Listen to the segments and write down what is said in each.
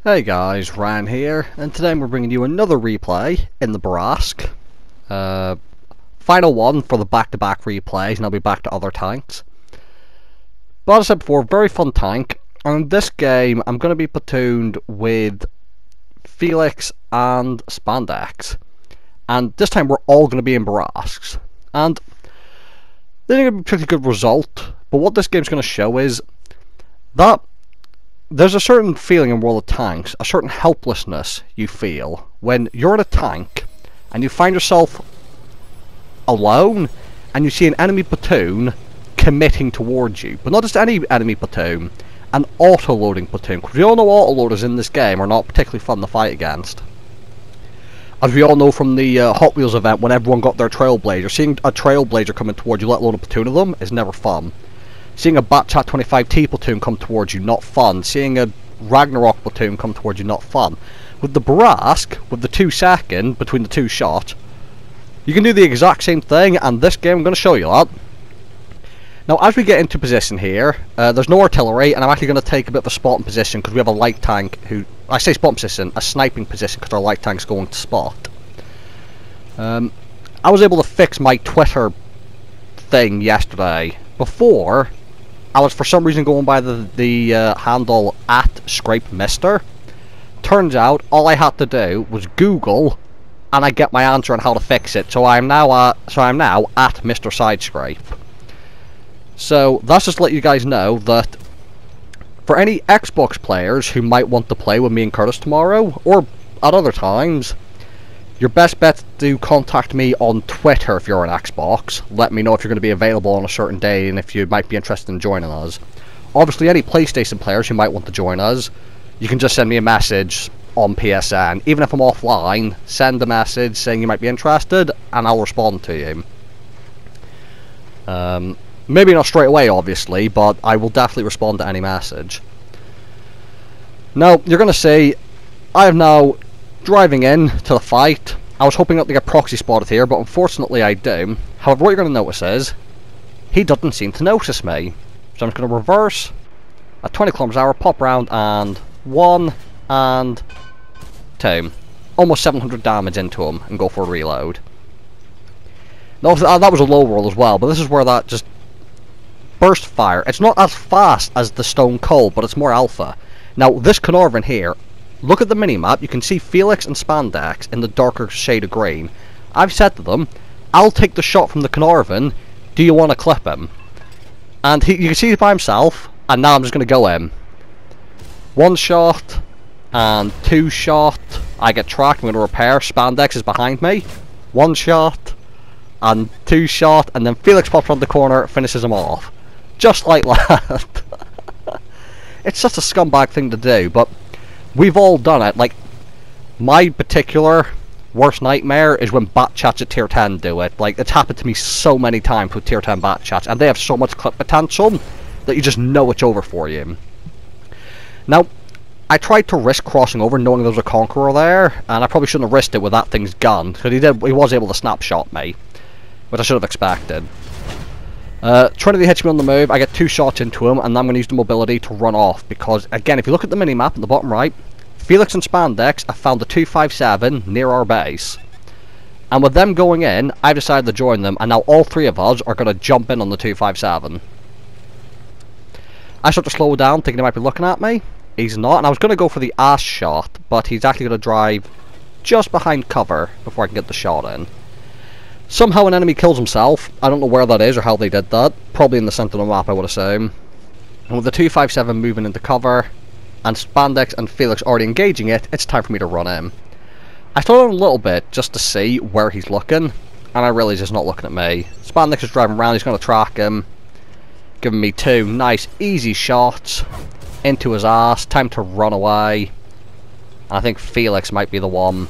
Hey guys, Ryan here, and today we're bringing you another replay in the Bourrasque. Final one for the back-to-back replays, and I'll be back to other tanks. But as I said before, very fun tank, and in this game I'm going to be platooned with Felix and Spandex. And this time we're all going to be in Bourrasques. And this is going to be a pretty good result, but what this game's going to show is that there's a certain feeling in World of Tanks, a certain helplessness you feel when you're in a tank and you find yourself alone and you see an enemy platoon committing towards you. But not just any enemy platoon, an auto-loading platoon. Because we all know auto-loaders in this game are not particularly fun to fight against. As we all know from the Hot Wheels event when everyone got their Trailblazer, seeing a Trailblazer coming towards you, let alone a platoon of them, is never fun. Seeing a Batchat 25T platoon come towards you, not fun. Seeing a Ragnarok platoon come towards you, not fun. With the Bourrasque, with the 2 second between the 2 shots, you can do the exact same thing, and this game I'm going to show you that. Now, as we get into position here, there's no artillery, and I'm actually going to take a bit of a spotting position because we have a light tank who, I say spotting position, a sniping position because our light tank's going to spot. I was able to fix my Twitter thing yesterday. Before, I was for some reason going by the handle @ScrapeMister. Turns out all I had to do was Google, and I get my answer on how to fix it. So I'm now at Mr. Sidescrape. So that's just to let you guys know that for any Xbox players who might want to play with me and Curtis tomorrow, or at other times, your best bet to contact me on Twitter if you're on Xbox. Let me know if you're going to be available on a certain day and if you might be interested in joining us. Obviously, any PlayStation players who might want to join us, you can just send me a message on PSN. Even if I'm offline, send a message saying you might be interested and I'll respond to you. Maybe not straight away, obviously, but I will definitely respond to any message. Now, you're going to see, I have now driving in to the fight. I was hoping not to get proxy spotted here, but unfortunately I do. However, what you're going to notice is he doesn't seem to notice me. So I'm just going to reverse at 20 km/h, pop round, and 1 and 2. Almost 700 damage into him, and go for a reload. Now, that was a low roll as well, but this is where that just burst fire. It's not as fast as the Stone Cold, but it's more alpha. Now, this Caernarvon here, look at the minimap, you can see Felix and Spandex in the darker shade of green. I've said to them, I'll take the shot from the Caernarvon, do you want to clip him? And you can see he's by himself, and now I'm just going to go in. 1 shot, and 2 shot, I get tracked, I'm going to repair, Spandex is behind me. 1 shot, and 2 shot, and then Felix pops around the corner, finishes him off. Just like that. It's such a scumbag thing to do, but we've all done it. Like, my particular worst nightmare is when Batchats at tier 10 do it. Like, it's happened to me so many times with tier 10 Batchats, and they have so much clip potential that you just know it's over for you. Now, I tried to risk crossing over knowing there was a Conqueror there, and I probably shouldn't have risked it with that thing's gun, because he was able to snapshot me, which I should have expected. Trinity hits me on the move, I get 2 shots into him, and I'm going to use the mobility to run off, because, again, if you look at the minimap in the bottom right, Felix and Spandex have found the 257 near our base. And with them going in, I've decided to join them, and now all 3 of us are going to jump in on the 257. I start to slow down, thinking he might be looking at me. He's not, and I was going to go for the ass shot, but he's actually going to drive just behind cover before I can get the shot in. Somehow an enemy kills himself. I don't know where that is or how they did that. Probably in the centre of the map, I would assume. And with the 257 moving into cover, and Spandex and Felix already engaging it, it's time for me to run in. I slowed down a little bit just to see where he's looking, and I realise he's not looking at me. Spandex is driving around, he's going to track him. Giving me 2 nice, easy shots into his ass. Time to run away. And I think Felix might be the one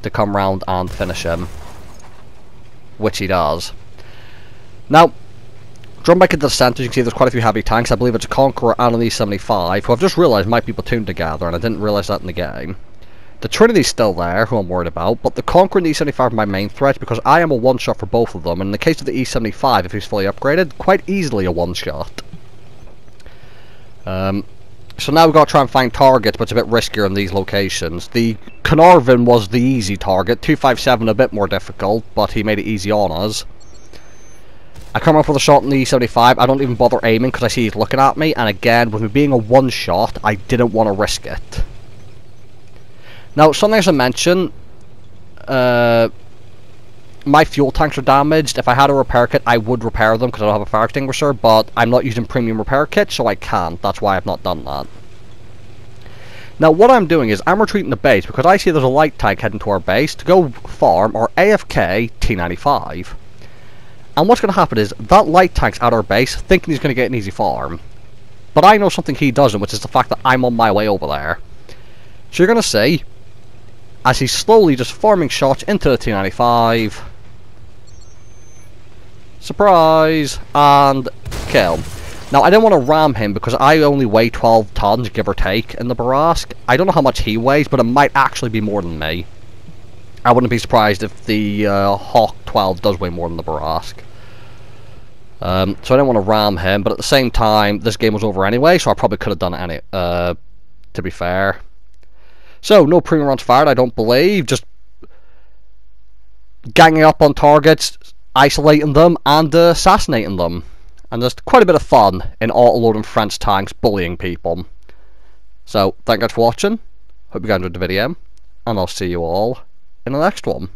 to come round and finish him, which he does. Now, drawn back into the centre, you can see there's quite a few heavy tanks. I believe it's a Conqueror and an E75, who I've just realised might be platooned together, and I didn't realise that in the game. The Trinity's still there, who I'm worried about, but the Conqueror and the E75 are my main threats, because I am a one-shot for both of them, and in the case of the E75, if he's fully upgraded, quite easily a one-shot. So now we've got to try and find targets, but it's a bit riskier in these locations. The Carnarvon was the easy target, 257 a bit more difficult, but he made it easy on us. I come up with a shot in the E75, I don't even bother aiming because I see he's looking at me, and again, with me being a one shot, I didn't want to risk it. Now, something as I mentioned, my fuel tanks are damaged. If I had a repair kit, I would repair them because I don't have a fire extinguisher, but I'm not using premium repair kit, so I can't. That's why I've not done that. Now, what I'm doing is I'm retreating the base because I see there's a light tank heading to our base to go farm our AFK T95. And what's going to happen is that light tank's at our base thinking he's going to get an easy farm. But I know something he doesn't, which is the fact that I'm on my way over there. So you're going to see, as he's slowly just farming shots into the T95... Surprise! And kill. Now, I didn't want to ram him because I only weigh 12 tons, give or take, in the Bourrasque. I don't know how much he weighs, but it might actually be more than me. I wouldn't be surprised if the Hawk 12 does weigh more than the Bourrasque. So I didn't want to ram him, but at the same time, this game was over anyway, so I probably could have done it to be fair. So, no premium rounds fired, I don't believe. Just ganging up on targets, isolating them, and assassinating them. And there's quite a bit of fun in auto-loading French tanks bullying people. So, thank you guys for watching. Hope you guys enjoyed the video. And I'll see you all in the next one.